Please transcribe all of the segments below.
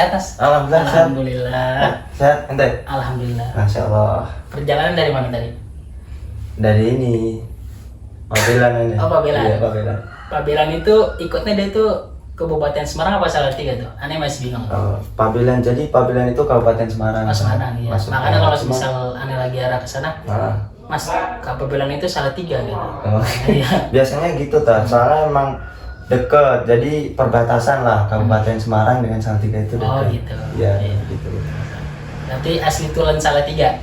Atas. Alhamdulillah. Alhamdulillah. Sehat ente? Alhamdulillah. Masya Allah. Perjalanan dari mana tadi? Dari ini Pabelan ini. Oh, Pabelan. Iya, Pabelan. Pabelan itu ikutnya dia itu Kabupaten Semarang apa Salatiga tuh? Aneh masih bingung. Pabelan, jadi Pabelan itu Kabupaten Semarang. Oh, Semarang ya. Masuk Makanya ke kalau Semarang. misal aneh lagi arah ke sana, Mas, Pabelan itu Salatiga gitu. Oh. Iya. Biasanya gitu ta, soalnya emang deket, jadi perbatasan lah Kabupaten Semarang dengan Salatiga itu dekat. Oh, gitu. Ya, Iya. gitu. Berarti asli tulen Salatiga.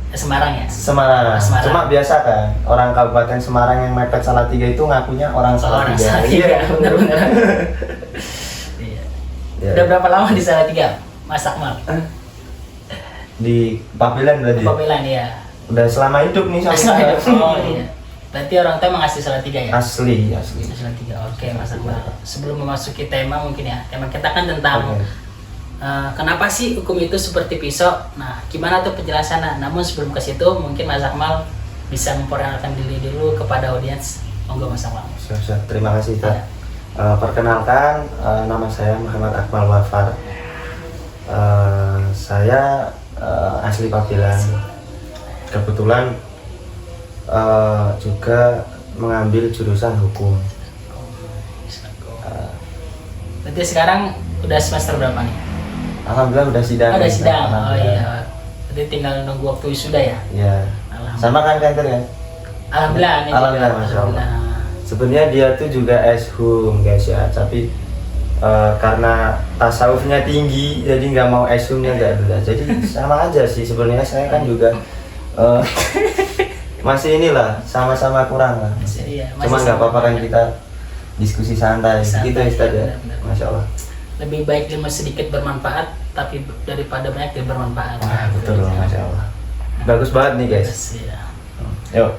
Semarang ya? Semarang. Semarang. Cuma biasa kan, orang Kabupaten Semarang yang mepet Salatiga itu ngakunya orang Orang Salatiga. Salatiga, bener-bener. Iya. Ya. Udah berapa lama di Salatiga, Mas Akmal? Di Pabelan berarti. Pabelan ya. Udah selama hidup nih Asli sama hidup. Oh iya. Berarti orang tua emang asli Salatiga ya? Asli. Salatiga. Oke, Mas Akmal. Sebelum memasuki tema mungkin ya, tema kita kan tentang Oke. kenapa sih hukum itu seperti pisau? Nah, gimana tuh penjelasannya? Namun sebelum ke situ, mungkin Mas Akmal bisa memperkenalkan diri dulu kepada audiens. Monggo Mas Akmal. Siap. Terima kasih Kak. Ya. Perkenalkan, nama saya Muhammad Akmal Wafar. Saya asli Pabelan. Kebetulan juga mengambil jurusan hukum. Berarti sekarang udah semester berapa nih? Alhamdulillah udah sidang. Udah sidang. Oh Alhamdulillah. iya. Berarti tinggal nunggu waktu wisuda ya? Ya. Alhamdulillah. Sama kan kantor ya? Alhamdulillah. ini juga. Alhamdulillah, Masya Allah. Sebenarnya dia tuh juga eshum guys ya, tapi karena tasawufnya tinggi, jadi nggak mau eshumnya nggak dulu. Jadi sama aja sih sebenarnya, saya kan juga masih inilah sama-sama kurang lah. Iya, masih Cuma nggak sama. apa-apa kan kita diskusi santai, Santai, gitu ya Ustaz ya. benar-benar. Masya Allah. Lebih baik ilmu sedikit bermanfaat, tapi daripada banyak tidak bermanfaat. Betul loh, Masya Allah. Bagus banget nih guys. Yes, iya. Yuk.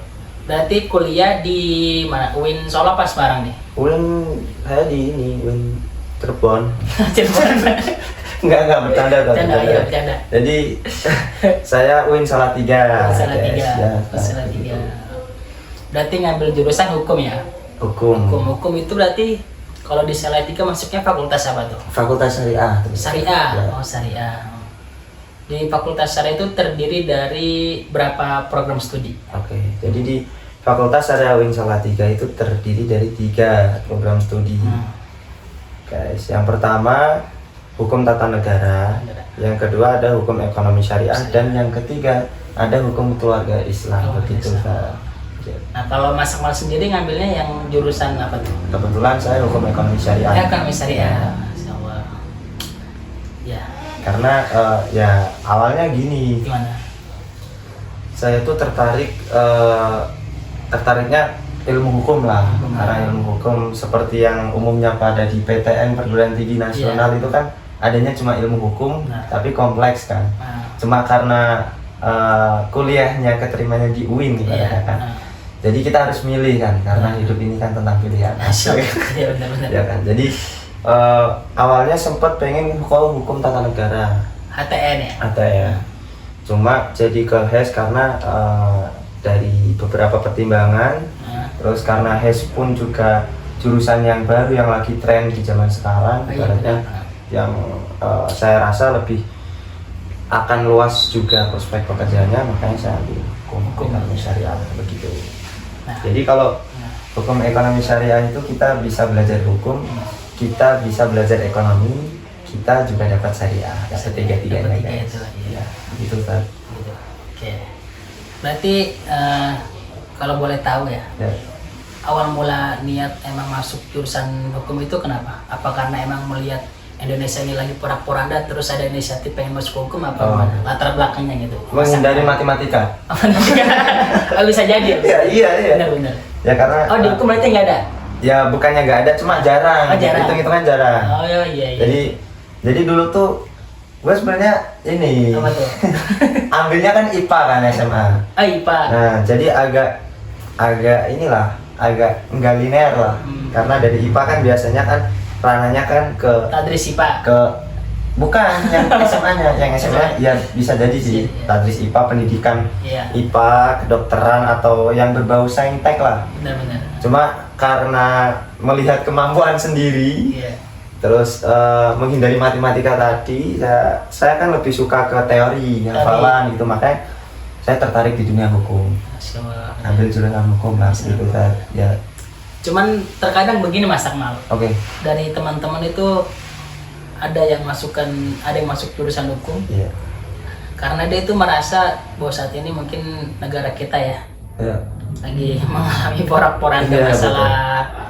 Berarti kuliah di mana? UIN Solo apa Semarang nih? Ulun saya di ini, Ulun Cirebon. Cirebon. Enggak bercanda. Bercanda, iya, bercanda. Jadi saya UIN Salatiga. Salatiga. guys, ya. Salatiga. Berarti ngambil jurusan hukum ya? Hukum. Hukum itu berarti kalau di Salatiga masuknya fakultas apa tuh? Fakultas Syariah. Syariah. Ya. Oh, syariah. Di Fakultas Syariah itu terdiri dari berapa program studi? Oke. Jadi di Fakultas Syariah UIN Salatiga itu terdiri dari 3 program studi. Guys, yang pertama hukum tata negara, yang kedua ada hukum ekonomi syariah, dan yang ketiga ada hukum keluarga Islam. Oh, Begitu Islam. Pak. Nah, kalau Mas Akmal sendiri ngambilnya yang jurusan apa tuh? Kebetulan saya hukum ekonomi syariah. Ekonomi syariah. Masya Allah. Ya, Karena ya awalnya gini, gimana? saya tuh tertariknya ilmu hukum lah. Karena ilmu hukum seperti yang umumnya pada di PTN Perguruan Tinggi Nasional itu kan adanya cuma ilmu hukum, Nah. tapi kompleks kan. Nah, Cuma karena kuliahnya keterimanya di UIN iya. ibaratnya kan. Nah, Jadi kita harus milih kan, karena Nah. hidup ini kan tentang pilihan. Masya Allah. Iya, benar-benar. Ya kan. Jadi awalnya sempat pengen hukum tata negara. HTN ya? ATM. Cuma jadi ke HES karena dari beberapa pertimbangan, Nah, terus karena HES pun juga jurusan yang baru yang lagi tren di zaman sekarang, oh iya, ibaratnya benar. yang saya rasa lebih akan luas juga prospek pekerjaannya, makanya saya ambil hukum ekonomi syariah begitu. Nah, Jadi kalau nah, hukum ekonomi syariah itu kita bisa belajar hukum, kita bisa belajar ekonomi, kita juga dapat syariah, dapat tiga-tiganya dapat tiga guys. itu, iya. Ya, begitu Ustaz. gitu. Oke. Berarti kalau boleh tahu ya, Ya. awal mula niat emang masuk jurusan hukum itu kenapa? Apa karena emang melihat Indonesia ini lagi porak-poranda terus ada inisiatif pengen masuk hukum apa Oh. gimana? Latar belakangnya gitu. Menghindari matematika. Oh, bisa jadi. Iya, iya. Benar-benar. Ya karena Oh, di hukum berarti nggak ada? ya bukannya nggak ada, cuma jarang. Oh, jarang. Hitung-hitungan jarang. Oh iya iya. Jadi dulu tuh gue sebenarnya ini Apa tuh? ambilnya kan IPA kan SMA. Oh IPA. Nah, jadi agak inilah, agak nggak linear lah. Karena dari IPA kan biasanya kan ranahnya kan ke Tadris IPA. bukan yang SMA-nya, yang SMA ya bisa jadi sih Iya. tadris IPA, pendidikan Iya. IPA, kedokteran atau yang berbau saintek lah. Benar-benar. Cuma karena melihat kemampuan sendiri, Iya. Terus menghindari matematika tadi, saya kan lebih suka ke teori, hafalan gitu, makanya saya tertarik di dunia hukum. Masya Allah. Ambil jurusan hukum lah gitu kan. Ya. Cuman terkadang begini Mas Akmal, Oke. dari teman-teman itu ada yang masuk jurusan hukum Iya. karena dia itu merasa bahwa saat ini mungkin negara kita ya Iya. lagi mengalami porak-poranda Iya, masalah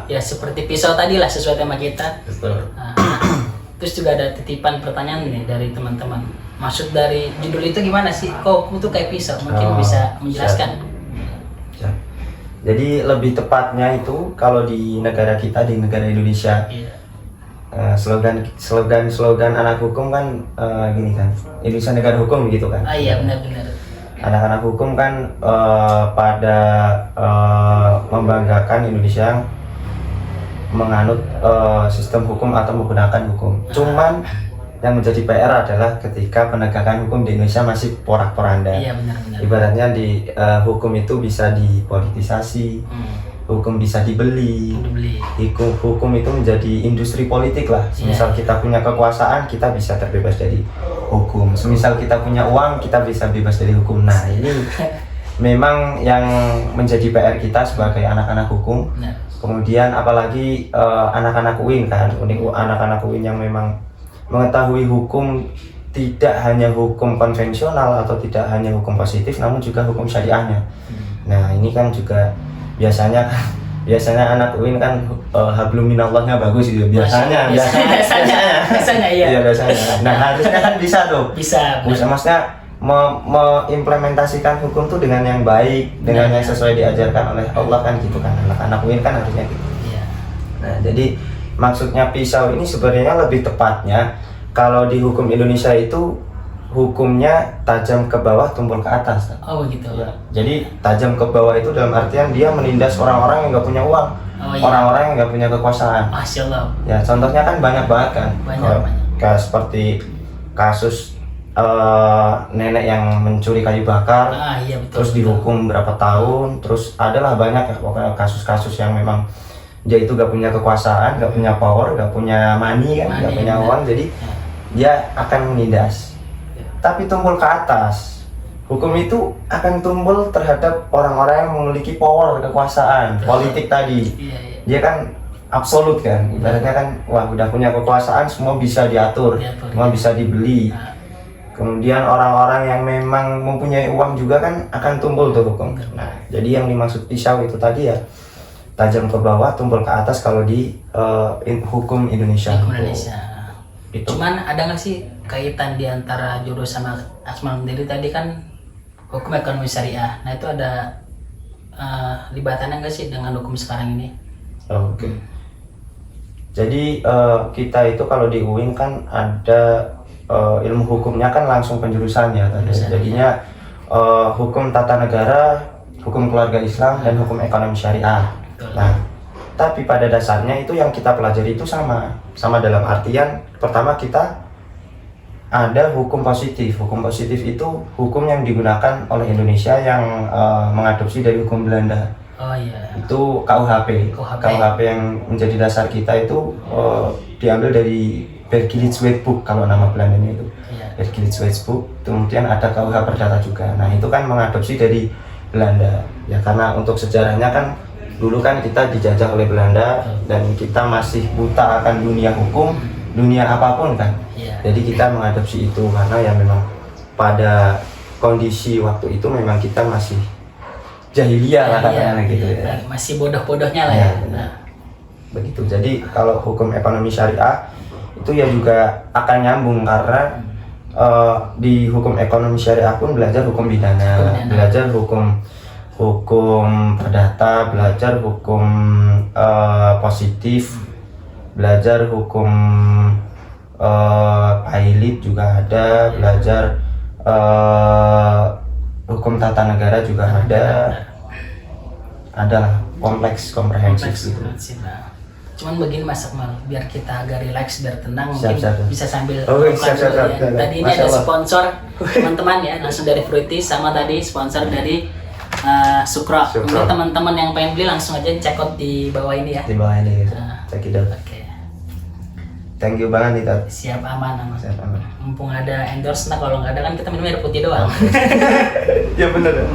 ya seperti pisau tadi lah, sesuai tema kita. Betul. Nah, terus juga ada titipan pertanyaan nih dari teman-teman. Maksud dari judul itu gimana sih? Kok hukum itu kayak pisau? Mungkin bisa menjelaskan. Siap. Jadi lebih tepatnya itu kalau di negara kita, di negara Indonesia, Iya. slogan anak hukum kan gini kan, Indonesia negara hukum gitu kan. Ah iya benar-benar. Anak-anak hukum kan pada membanggakan Indonesia menganut sistem hukum atau menggunakan hukum. Cuman yang menjadi PR adalah ketika penegakan hukum di Indonesia masih porak-poranda. Iya benar-benar. Ibaratnya di hukum itu bisa dipolitisasi, hukum bisa dibeli, hukum itu menjadi industri politik lah. Misal kita punya kekuasaan, kita bisa terbebas dari hukum. Semisal kita punya uang, kita bisa bebas dari hukum. Nah ini memang yang menjadi PR kita sebagai anak-anak hukum. Benar. Kemudian apalagi anak-anak UIN kan, anak-anak UIN yang memang mengetahui hukum tidak hanya hukum konvensional atau tidak hanya hukum positif, namun juga hukum syariahnya. Nah ini kan juga biasanya anak UIN kan hablum minallahnya bagus gitu biasanya iya. Nah harusnya kan bisa tuh. Bisa. Maksudnya mengimplementasikan hukum tuh dengan yang baik, dengan yang sesuai diajarkan oleh Allah kan gitu kan. Anak UIN kan harusnya gitu. Iya. Nah, jadi maksudnya pisau ini sebenarnya lebih tepatnya kalau di hukum Indonesia itu hukumnya tajam ke bawah, tumpul ke atas. Oh begitu. Ya, jadi tajam ke bawah itu dalam artian dia menindas orang-orang yang nggak punya uang, orang-orang yang nggak punya kekuasaan. Masya Allah. Ya, contohnya kan banyak banget kan. Banyak. Kayak seperti kasus nenek yang mencuri kayu bakar, Iya betul. terus dihukum berapa tahun, terus adalah banyak ya pokoknya kasus-kasus yang memang dia itu gak punya kekuasaan, gak punya power, gak punya money kan, gak punya uang, jadi dia akan menindas. Tapi tumpul ke atas, hukum itu akan tumpul terhadap orang-orang yang memiliki power, kekuasaan, politik tadi. Dia kan absolut kan, ibaratnya kan, wah udah punya kekuasaan, semua bisa diatur, semua bisa dibeli. Kemudian orang-orang yang memang mempunyai uang juga kan akan tumpul tuh hukum. Nah, jadi yang dimaksud pisau itu tadi ya tajam ke bawah, tumpul ke atas kalau di hukum Indonesia. Hukum Indonesia. Itu. Cuman ada nggak sih kaitan di antara jurusan Akmal sendiri tadi kan hukum ekonomi syariah. Nah itu ada libatannya nggak sih dengan hukum sekarang ini? Oke. Jadi kita itu kalau di UIN kan ada ilmu hukumnya kan langsung penjurusannya tadi. Jadinya hukum tata negara, hukum keluarga Islam, dan hukum ekonomi syariah. Nah, tapi pada dasarnya itu yang kita pelajari itu sama dalam artian pertama kita ada hukum positif. Hukum positif itu hukum yang digunakan oleh Indonesia yang mengadopsi dari hukum Belanda. Oh iya. Itu KUHP yang menjadi dasar kita itu diambil dari Bergilits Wetboek kalau nama Belandanya itu. Bergilits Wetboek. Kemudian ada KUH Perdata juga. Nah itu kan mengadopsi dari Belanda. Ya karena untuk sejarahnya kan dulu kan kita dijajah oleh Belanda dan kita masih buta akan dunia hukum, dunia apapun kan. Jadi kita mengadopsi itu karena ya memang pada kondisi waktu itu memang kita masih jahiliyah lah katanya gitu ya. Masih bodoh-bodohnya lah ya. Nah. Begitu. Jadi kalau hukum ekonomi syariah itu ya juga akan nyambung karena di hukum ekonomi syariah pun belajar hukum pidana, belajar hukum perdata, belajar hukum positif, belajar hukum pailit juga ada, belajar hukum tata negara juga adalah kompleks komprehensif gitu. Cuman begini Mas Akmal, biar kita agak relax, biar tenang, siap. bisa sambil siap. Tadi ini ada sponsor teman-teman ya, langsung dari Fruity, sama tadi sponsor dari Sukro. Untuk teman-teman yang pengen beli langsung aja check out di bawah ini ya. Di bawah ini, cek it out. Oke. Thank you banget nih Tat. Siap aman. Siap, aman. Mumpung ada endorse, nah kalau nggak ada kan kita minum air putih doang. Ya bener ya.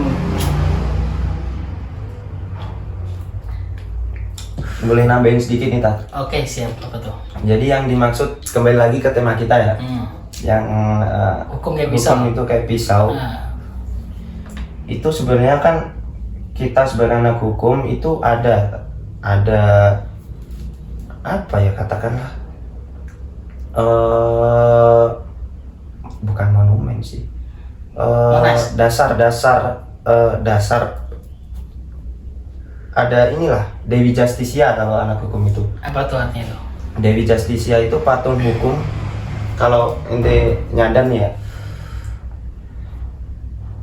Boleh nambahin sedikit nih Tat. Oke, siap. Apa tuh? Jadi yang dimaksud kembali lagi ke tema kita ya, yang Hukum kayak pisau. hukum itu kayak pisau. Nah, Itu sebenarnya kan kita sebagai anak hukum itu ada apa ya katakanlah bukan monumen sih, Monas. dasar ada inilah Dewi Justisia kalau anak hukum itu. apa tuh artinya tuh? Dewi Justisia itu patung hukum. Kalau ente nyadar nih ya,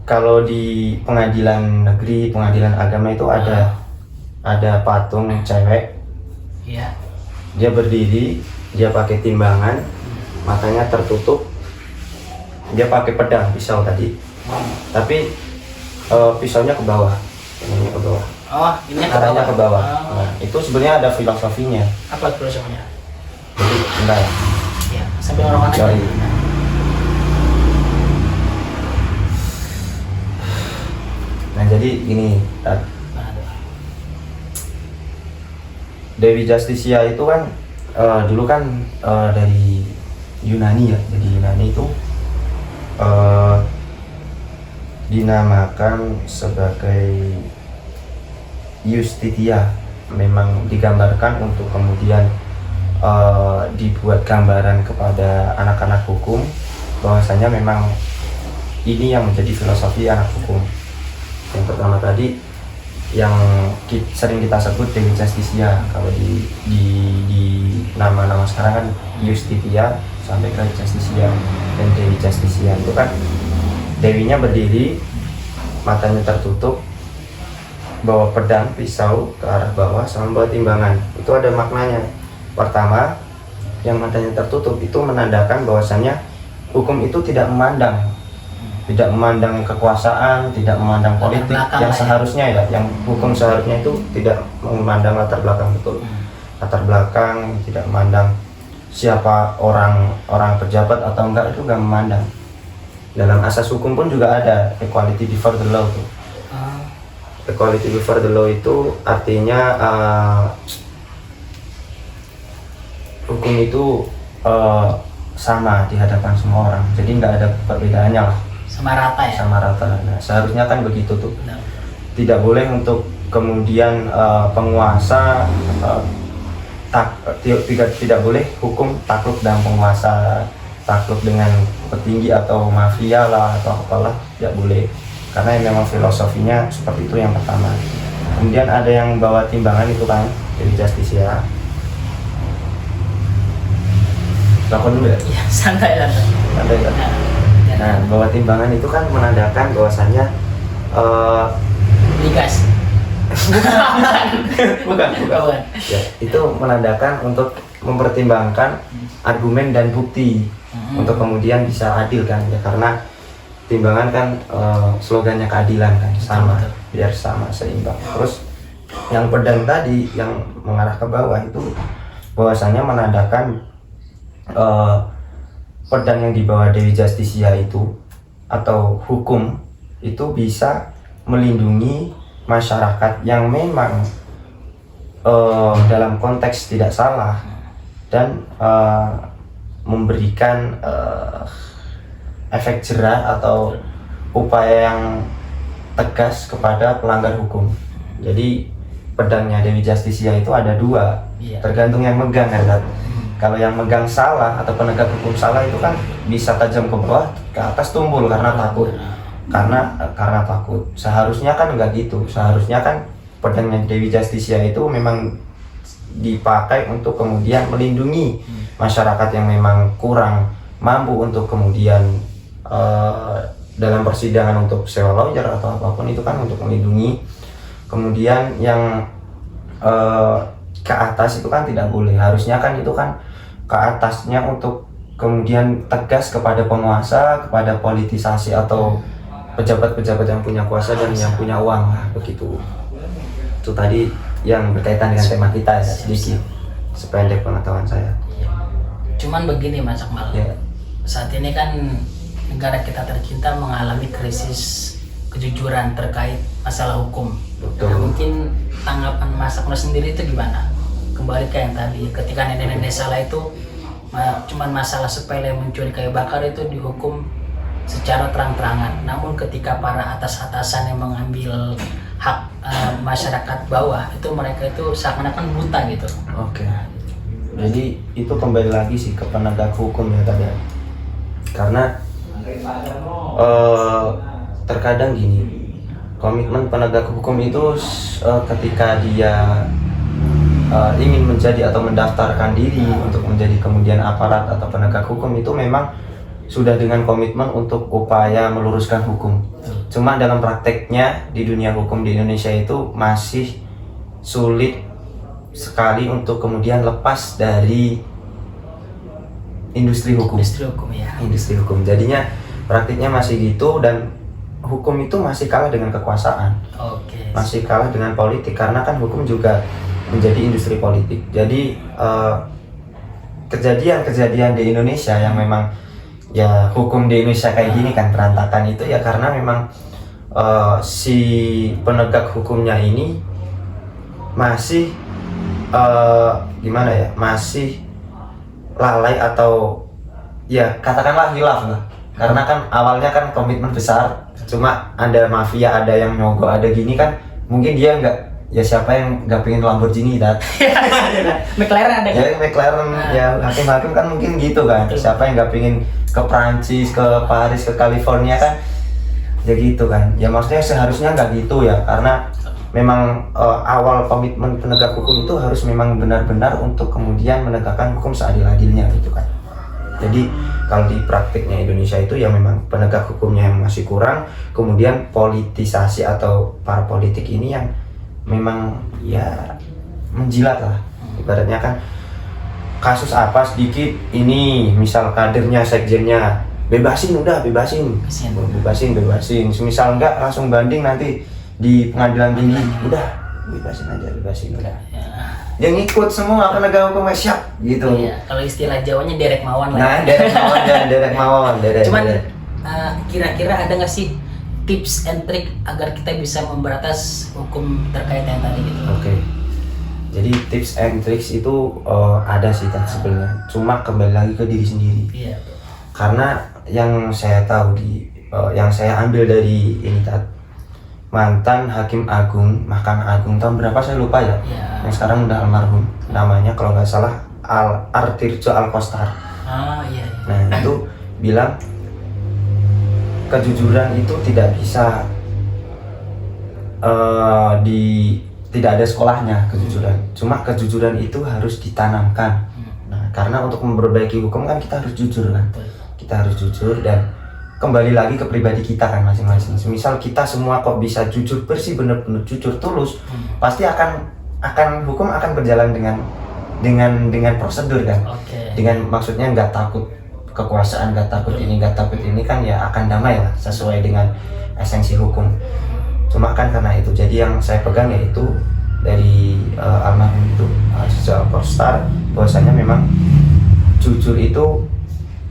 kalau di pengadilan negeri, pengadilan agama itu ada patung cewek. Iya. Dia berdiri, dia pakai timbangan, matanya tertutup, dia pakai pedang pisau tadi, tapi pisaunya ke bawah, ini ke bawah, Oh, ini arahnya ke bawah. Oh. Nah, itu sebenarnya ada filosofinya. Apa filosofinya? Jadi enggak ya. Ya, sambil orang aja. Sorry. Nah jadi gini, Tat. Mana tuh? Dewi Justisia itu kan dulu kan dari Yunani ya. Jadi Yunani itu dinamakan sebagai Justitia. Memang digambarkan untuk kemudian dibuat gambaran kepada anak-anak hukum bahwasanya memang ini yang menjadi filosofi anak hukum. Yang pertama tadi yang sering kita sebut Dewi Justisia, kalau di nama-nama sekarang kan Justitia sampai ke Justisia dan Dewi Justisia itu kan dewinya berdiri, matanya tertutup, bawa pedang pisau ke arah bawah sama bawa timbangan. Itu ada maknanya. Pertama, yang matanya tertutup itu menandakan bahwasannya hukum itu tidak memandang kekuasaan, tidak memandang politik yang seharusnya ya, yang hukum seharusnya itu tidak memandang latar belakang betul. Latar belakang tidak memandang siapa orang pejabat atau enggak, itu enggak memandang. Dalam asas hukum pun juga ada equality before the law tuh. Equality before the law itu artinya hukum itu sama di hadapan semua orang, jadi nggak ada perbedaannya lah, Sama rata ya? sama rata. Nah, seharusnya kan begitu tuh. Benar. Tidak boleh untuk kemudian penguasa tidak boleh hukum takluk dengan penguasa, takluk dengan petinggi atau mafia lah atau apalah, tidak boleh, karena memang filosofinya seperti itu yang pertama. Kemudian ada yang bawa timbangan itu kan Dewi Justisia. Telepon dulu ya? Iya, santai. Santai kan? Nah, bawa timbangan itu kan menandakan bahwasannya Ligas. bukan. Bukan. Ya, itu menandakan untuk mempertimbangkan argumen dan bukti untuk kemudian bisa adil kan ya, karena timbangan kan slogannya keadilan kan, sama, biar sama seimbang. Terus yang pedang tadi yang mengarah ke bawah itu bahwasanya menandakan pedang yang dibawa Dewi Justisia itu atau hukum itu bisa melindungi masyarakat yang memang dalam konteks tidak salah dan memberikan efek jerah atau upaya yang tegas kepada pelanggar hukum. Jadi pedangnya Dewi Justisia itu ada dua, tergantung yang megang kan. Kalau yang megang salah atau penegak hukum salah itu kan bisa tajam ke bawah, ke atas tumbul karena takut. Karena takut. Seharusnya kan enggak gitu. Seharusnya kan pedangnya Dewi Justisia itu memang dipakai untuk kemudian melindungi masyarakat yang memang kurang mampu untuk kemudian dalam persidangan untuk sewa lawyer atau apapun, itu kan untuk melindungi. Kemudian yang ke atas itu kan tidak boleh. Harusnya kan itu kan ke atasnya untuk kemudian tegas kepada penguasa, kepada politisasi atau pejabat-pejabat yang punya kuasa dan yang punya uang lah, begitu. Itu tadi yang berkaitan dengan tema kita ya, sedikit sependek pengetahuan saya. Cuman begini Mas Akmal, Ya. saat ini kan negara kita tercinta mengalami krisis kejujuran terkait masalah hukum. Betul. Nah, mungkin tanggapan Mas Akmal sendiri itu gimana? Kembali ke yang tadi, ketika nenek-nenek salah itu cuman masalah sepele mencuri kayu bakar itu dihukum secara terang-terangan. Namun ketika para atas-atasan yang mengambil hak masyarakat bawah itu mereka itu seakan-akan buta gitu. Oke. Jadi itu kembali lagi sih ke penegak hukum ya tadi. Karena terkadang gini, komitmen penegak hukum itu ketika dia ingin menjadi atau mendaftarkan diri untuk menjadi kemudian aparat atau penegak hukum itu memang sudah dengan komitmen untuk upaya meluruskan hukum. Cuma dalam prakteknya di dunia hukum di Indonesia itu masih sulit sekali untuk kemudian lepas dari industri hukum. Industri hukum ya. Industri hukum. Jadinya praktiknya masih gitu dan hukum itu masih kalah dengan kekuasaan. Oke. Masih kalah dengan politik karena kan hukum juga menjadi industri politik. Jadi kejadian-kejadian di Indonesia yang memang ya hukum di Indonesia kayak gini kan berantakan itu ya karena memang si penegak hukumnya ini masih gimana ya, masih lalai atau ya katakanlah hilaf lah. Karena kan awalnya kan komitmen besar, cuma ada mafia, ada yang nyogok, ada gini kan mungkin dia nggak, ya siapa yang nggak pengen Lamborghini dat? McLaren ada kan? Ya McLaren, ya hakim-hakim kan mungkin gitu kan. Siapa yang nggak pengen ke Prancis, ke Paris, ke California kan? Ya gitu kan. Ya maksudnya seharusnya nggak gitu ya, karena memang awal komitmen penegak hukum itu harus memang benar-benar untuk kemudian menegakkan hukum seadil-adilnya gitu kan. Jadi kalau di praktiknya Indonesia itu ya memang penegak hukumnya yang masih kurang, kemudian politisasi atau para politik ini yang memang ya menjilat lah. Ibaratnya kan kasus apa sedikit ini misal kadernya, sekjennya bebasin, udah bebasin. Semisal enggak langsung banding nanti di pengadilan tinggi, udah bebasin aja, udah. Ya. Yang ikut semua penegak hukum siap gitu. Iya, kalau istilah Jawanya derek mawon lah. Nah, derek mawon. Cuman kira-kira ada nggak sih tips and trick agar kita bisa memberantas hukum terkait yang tadi gitu? Oke. Jadi tips and tricks itu ada sih kan sebenarnya. Cuma kembali lagi ke diri sendiri. Iya. Karena yang saya tahu yang saya ambil dari ini mantan Hakim Agung, Mahkamah Agung tahun berapa saya lupa ya. Ya. Yang sekarang udah almarhum. Namanya kalau nggak salah Artirjo Alkostar. Iya. Nah itu bilang kejujuran itu tidak bisa tidak ada sekolahnya kejujuran. Cuma kejujuran itu harus ditanamkan. Nah karena untuk memperbaiki hukum kan kita harus jujur kan. Kita harus jujur dan kembali lagi ke pribadi kita kan masing-masing. Misal kita semua kok bisa jujur bersih, benar-benar jujur tulus, pasti akan hukum akan berjalan dengan prosedur kan. Dengan maksudnya nggak takut kekuasaan, nggak takut ini kan ya akan damai lah sesuai dengan esensi hukum. Cuma kan karena itu, jadi yang saya pegang yaitu dari almarhum itu Artirjo Alkostar, bahwasanya memang jujur itu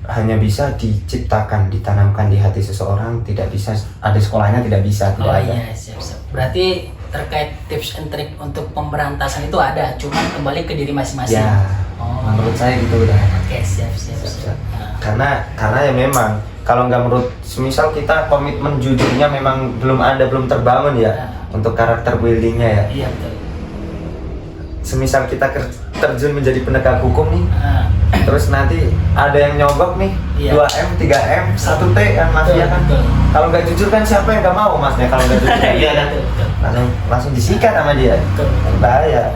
hanya bisa diciptakan, ditanamkan di hati seseorang, tidak bisa ada sekolahnya, tidak bisa. Iya, siap. Berarti terkait tips and trick untuk pemberantasan itu ada, cuma kembali ke diri masing-masing. Ya, menurut saya gitu udah. Oke, siap. Karena ya memang kalau nggak menurut, semisal kita komitmen jujurnya memang belum terbangun ya untuk karakter buildingnya ya. Iya betul. Semisal kita terjun menjadi penegak hukum nih, terus nanti ada yang nyogok nih, 2M, 3M, 1T kan mafia kan. Kalau nggak jujur kan siapa yang nggak mau masnya kalau nggak jujur kan? Iya kan? Langsung disikat sama dia. Bahaya.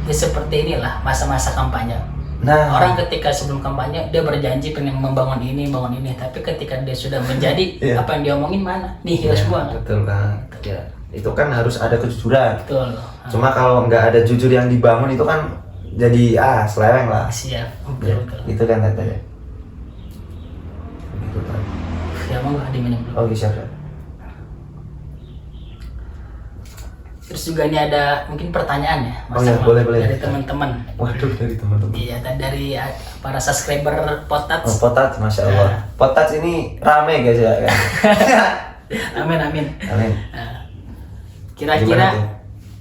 Ya seperti inilah masa-masa kampanye. Nah, orang ketika sebelum kampanye dia berjanji pengen membangun ini, tapi ketika dia sudah menjadi apa yang dia omongin mana? Nih semua. Betul kan. Ya. Itu kan harus ada kejujuran. Betul. Cuma kalau nggak ada jujur yang dibangun itu kan jadi seleweng lah. Siap. Ya, Betul. itu kan katanya. Gitu kan. Ya mau nggak diminum dulu? Oh bisa. Terus juga ini ada mungkin pertanyaan ya, Mas Oh ya, Akmal, boleh. dari teman-teman. Waduh, dari teman-teman. Iya, dari para subscriber Potats. Oh, Potats, Masya Allah. Potats ini rame guys ya. Amin. Amin. Nah, Gimana kira-kira tuh?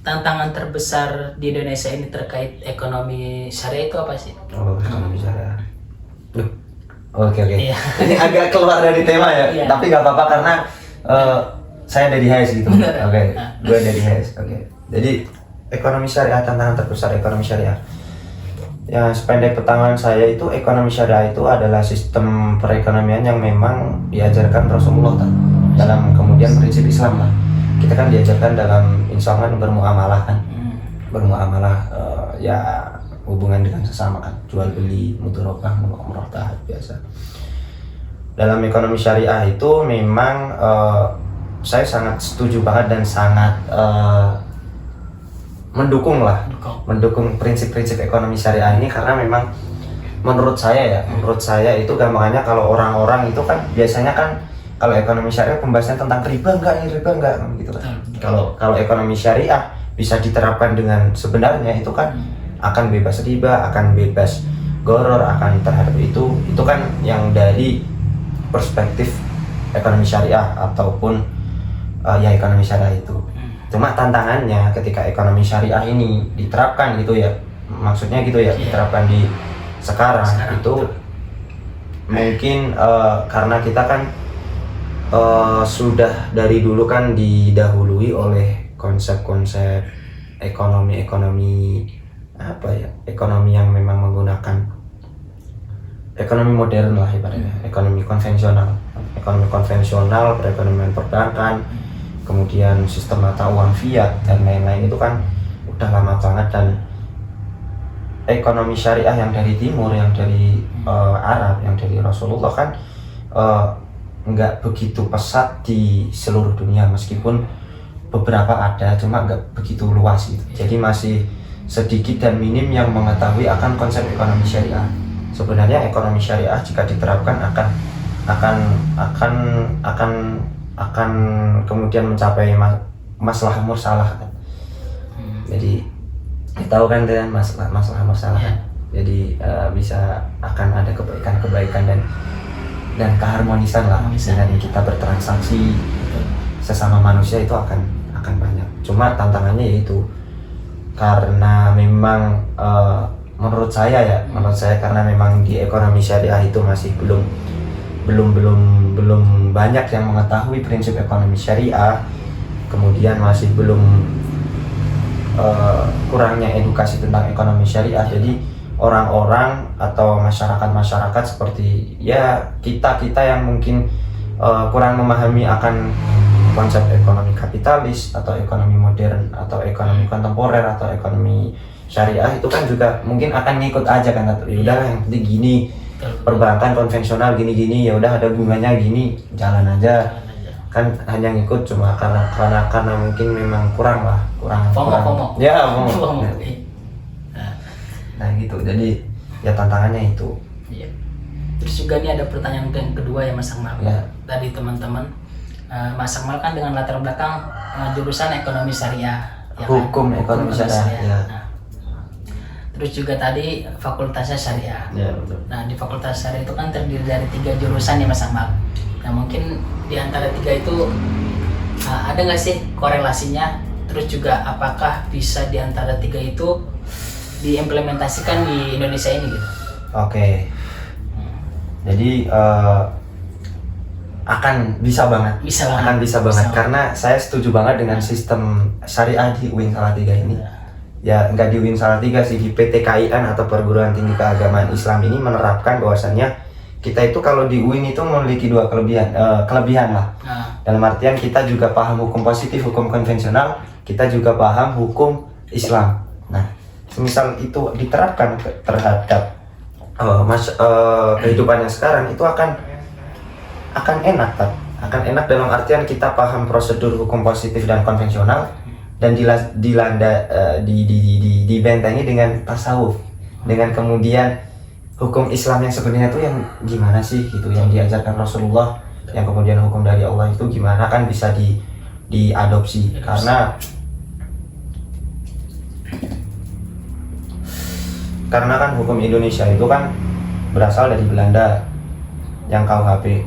tantangan terbesar di Indonesia ini terkait ekonomi syariah itu apa sih? Oh, ekonomi syariah. Duh. Oke. Iya. Ini agak keluar dari tema ya, Iya. tapi nggak apa-apa karena saya dari HIS gitu. Bener. Oke, gue dari HIS. Oke. Jadi ekonomi syariah, tantangan terbesar ekonomi syariah. Ya, sependek pengetahuan saya itu ekonomi syariah itu adalah sistem perekonomian yang memang diajarkan Rasulullah dalam kemudian prinsip Islam lah. Kita kan diajarkan dalam insan bermuamalah kan, bermuamalah ya hubungan dengan sesama kan, jual beli, mudharabah, murotah biasa. Dalam ekonomi syariah itu memang saya sangat setuju banget dan sangat mendukung prinsip-prinsip ekonomi syariah ini karena memang menurut saya itu gampangannya kalau orang-orang itu kan biasanya kan kalau ekonomi syariah pembahasannya tentang riba enggak gitu kan. Kalau ekonomi syariah bisa diterapkan dengan sebenarnya itu kan akan bebas riba, akan bebas goror, akan terhadap itu kan yang dari perspektif ekonomi syariah ataupun ya ekonomi syariah itu. Cuma tantangannya ketika ekonomi syariah ini diterapkan gitu ya, maksudnya gitu ya, diterapkan di sekarang itu mungkin karena kita kan sudah dari dulu kan didahului oleh konsep-konsep ekonomi apa ya, ekonomi yang memang menggunakan ekonomi modern lah ibaratnya, ekonomi konvensional, perekonomian perbankan, kemudian sistem mata uang fiat dan lain-lain itu kan udah lama banget. Dan ekonomi syariah yang dari timur, yang dari Arab, yang dari Rasulullah kan nggak begitu pesat di seluruh dunia, meskipun beberapa ada, cuma nggak begitu luas gitu. Jadi masih sedikit dan minim yang mengetahui akan konsep ekonomi syariah. Sebenarnya ekonomi syariah jika diterapkan akan kemudian mencapai masalah mursalah kan. Jadi kita tahu kan dengan masalah mursalah kan. Jadi bisa akan ada kebaikan dan keharmonisan lah dengan kita bertransaksi sesama manusia itu akan banyak. Cuma tantangannya yaitu karena memang menurut saya karena memang di ekonomi syariah itu masih belum banyak yang mengetahui prinsip ekonomi syariah, kemudian masih belum kurangnya edukasi tentang ekonomi syariah. Jadi orang-orang atau masyarakat seperti ya kita yang mungkin kurang memahami akan konsep ekonomi kapitalis atau ekonomi modern atau ekonomi kontemporer atau ekonomi syariah itu kan juga mungkin akan ngikut aja kan, ya udah yang penting gini, perbankan konvensional gini ya udah ada bunganya gini, jalan aja kan, hanya ngikut cuma karena mungkin memang kurang FOMO. Ya FOMO. Nah gitu, jadi ya tantangannya itu. Iya. Terus juga nih ada pertanyaan yang kedua ya Mas Akmal, dari teman-teman. Mas Akmal kan dengan latar belakang jurusan ekonomi syariah, ya hukum kan? Ekonomi syariah. Ya. Nah, terus juga tadi fakultasnya syariah. Ya, betul. Nah di fakultas syariah itu kan terdiri dari 3 jurusan ya Mas Akmal. Nah mungkin di antara 3 itu ada nggak sih korelasinya? Terus juga apakah bisa di antara 3 itu diimplementasikan di Indonesia ini gitu? Oke. Jadi akan bisa banget. Akan bisa banget karena saya setuju banget dengan sistem syariah di UIN Salatiga ini. Ya enggak di UIN Salatiga sih, di PTKIN atau Perguruan Tinggi Keagamaan Islam ini menerapkan bahwasannya kita itu kalau di UIN itu memiliki 2 kelebihan lah. Dalam artian kita juga paham hukum positif, hukum konvensional, kita juga paham hukum Islam. Nah, semisal itu diterapkan terhadap kehidupan yang sekarang itu akan enak dalam artian kita paham prosedur hukum positif dan konvensional dan dibentengi dengan tasawuf, dengan kemudian hukum Islam yang sebenarnya itu yang gimana sih gitu, yang diajarkan Rasulullah, yang kemudian hukum dari Allah itu gimana kan bisa diadopsi. Karena karena kan hukum Indonesia itu kan berasal dari Belanda yang KUHP.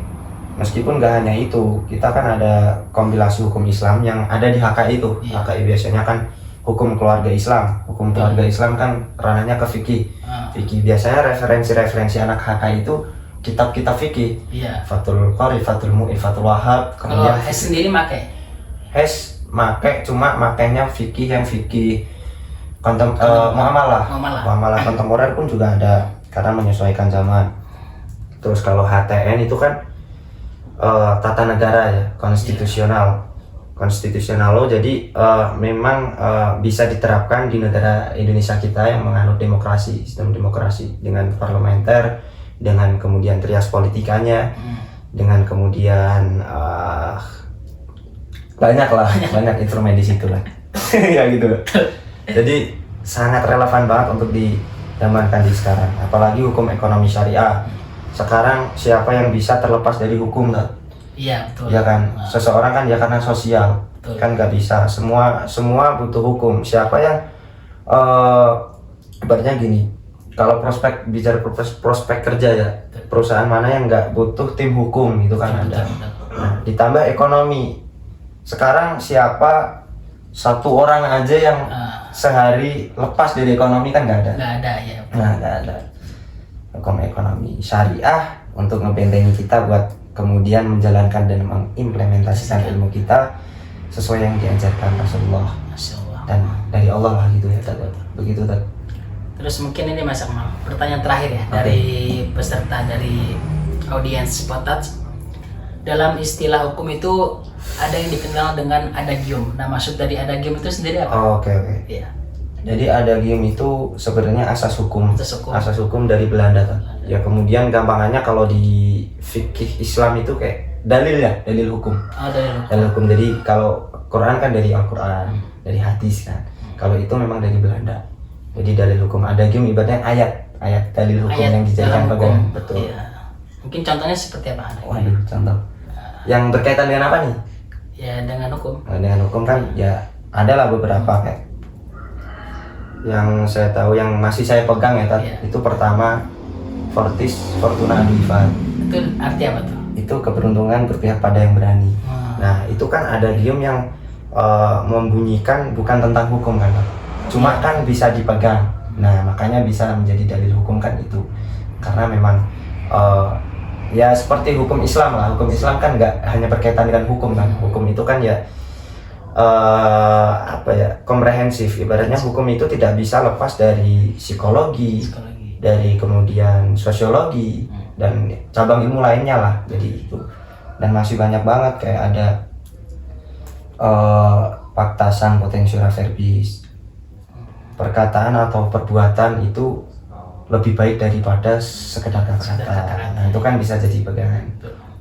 Meskipun gak hanya itu, kita kan ada kompilasi hukum Islam yang ada di HKI itu. HKI biasanya kan hukum keluarga Islam. Hukum keluarga Islam kan ranahnya ke fikih. Fikih biasanya referensi-referensi anak HKI itu kitab-kitab fikih. Fathul Qori, Fathul Mu'in, Fathul Wahab. Kemudian HES sendiri make? HES make, cuma makainya fikih yang fikih muamalah kontemporer pun juga ada karena menyesuaikan zaman. Terus kalau HTN itu kan tata negara ya, konstitusional law, jadi memang bisa diterapkan di negara Indonesia kita yang menganut demokrasi, sistem demokrasi dengan parlementer, dengan kemudian trias politikanya, dengan kemudian banyak instrumen di situ lah. Ya gitu. Jadi sangat relevan banget untuk diamankan di sekarang, apalagi hukum ekonomi syariah. Sekarang siapa yang bisa terlepas dari hukum kan? Iya betul. Ya kan, seseorang kan ya karena sosial, betul. Kan nggak bisa. Semua butuh hukum. Siapa yang ibaratnya gini, kalau bicara prospek kerja ya, perusahaan mana yang nggak butuh tim hukum itu kan ada. Nah, ditambah ekonomi. Sekarang siapa satu orang aja yang sehari lepas dari ekonomi kan nggak ada. Nggak ada ya. Nah, nggak ada. Hukum ekonomi syariah untuk ngebentengi kita buat kemudian menjalankan dan mengimplementasikan ilmu kita sesuai yang diajarkan Rasulullah dan dari Allah lah gitu ya. Begitu tak. Terus mungkin ini Mas Akmal, pertanyaan terakhir ya dari peserta, dari audiens Spotats. Dalam istilah hukum itu ada yang dikenal dengan adagium. Nah, maksud dari adagium itu sendiri apa? Oke. Iya. Jadi adagium itu sebenarnya asas hukum dari Belanda kan. Ya kemudian gampangannya kalau di fikih Islam itu kayak dalil hukum. Dalil hukum. Jadi kalau Quran kan dari Al-Quran, dari hadis kan. Kalau itu memang dari Belanda. Jadi dalil hukum. Adagium ibaratnya ayat dalil hukum yang dijadikan pegangan. Betul. Iya. Mungkin contohnya seperti apa? Waduh, contoh. Yang berkaitan dengan apa nih? Ya dengan hukum. Nah, dengan hukum kan ya adalah beberapa kayak yang saya tahu yang masih saya pegang ya itu pertama Fortis Fortuna Adifat. Itu arti apa tuh? Itu keberuntungan berpihak pada yang berani. Nah itu kan adagium yang membunyikan bukan tentang hukum kan, cuma kan bisa dipegang. Nah makanya bisa menjadi dalil hukum kan itu karena memang ya seperti hukum Islam lah. Hukum Islam kan nggak hanya berkaitan dengan hukum kan. Hukum itu kan ya komprehensif. Ibaratnya hukum itu tidak bisa lepas dari psikologi. Dari kemudian sosiologi dan cabang ilmu lainnya lah. Jadi itu dan masih banyak banget kayak ada fakta sang potentiora verbis, perkataan atau perbuatan itu lebih baik daripada sekedar kata-kata. Nah itu kan bisa jadi pegangan.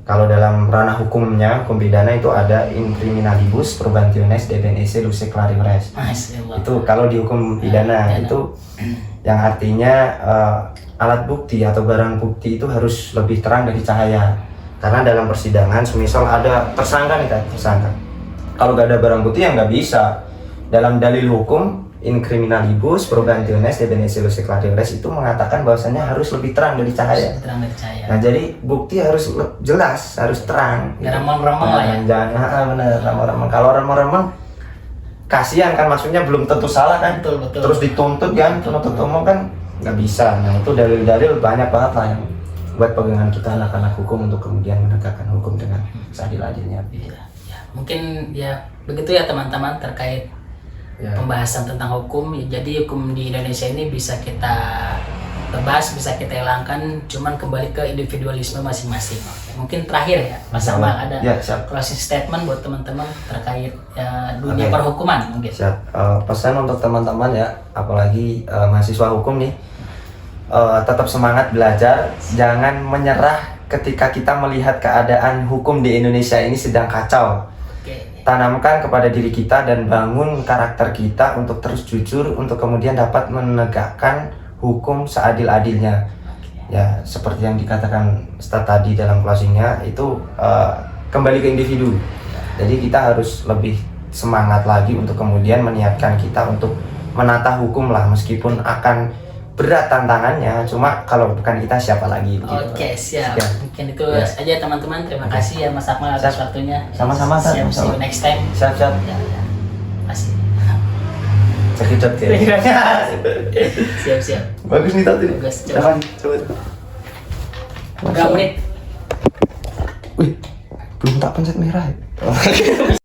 Kalau dalam ranah hukumnya, hukum pidana itu ada in criminalibus probationes debenesse luce clariores. Itu kalau di hukum pidana itu yang artinya alat bukti atau barang bukti itu harus lebih terang dari cahaya. Karena dalam persidangan, semisal ada tersangka nih kan, tersangka. Kalau nggak ada barang bukti ya nggak bisa. Dalam dalil hukum in criminalibus probationes debenesse luce clariores itu mengatakan bahwasannya harus lebih terang dari cahaya. Nah jadi bukti harus jelas, harus terang. Remang-remang lah ya. Jangan bener remang-remang. Kalau remang-remang kasihan kan, maksudnya belum tentu salah kan. Betul. Terus dituntut kan, penuntut umum kan nggak bisa. Nah itu dalil-dalil banyak banget lah yang buat pegangan kita anak-anak hukum untuk kemudian menegakkan hukum dengan seadil-adilnya. Ya, mungkin ya begitu ya teman-teman terkait pembahasan tentang hukum. Jadi hukum di Indonesia ini bisa kita tebas, bisa kita hilangkan, cuman kembali ke individualisme masing-masing. Mungkin terakhir ya Mas Akmal ada closing statement buat teman-teman terkait dunia perhukuman mungkin. Pesan untuk teman-teman ya, apalagi mahasiswa hukum nih, tetap semangat belajar, jangan menyerah ketika kita melihat keadaan hukum di Indonesia ini sedang kacau. Tanamkan kepada diri kita dan bangun karakter kita untuk terus jujur, untuk kemudian dapat menegakkan hukum seadil-adilnya. Ya seperti yang dikatakan Ustadz tadi dalam closingnya itu kembali ke individu. Jadi kita harus lebih semangat lagi untuk kemudian meniatkan kita untuk menata hukum lah, meskipun akan berat tantangannya, cuma kalau bukan kita siapa lagi begitu. Oke, siap. Sekian. Mungkin itu Ya. aja teman-teman. Terima kasih ya Mas Akmal atas Siap. waktunya. Sama-sama, Tat. Siap, see you Sama-sama. next time. Siap. Ya, ya. Masih. Cekidot ya. Siap. Bagus nih tadi. Bagus, Coba. Berapa menit? Wih, belum tak pencet merah ya.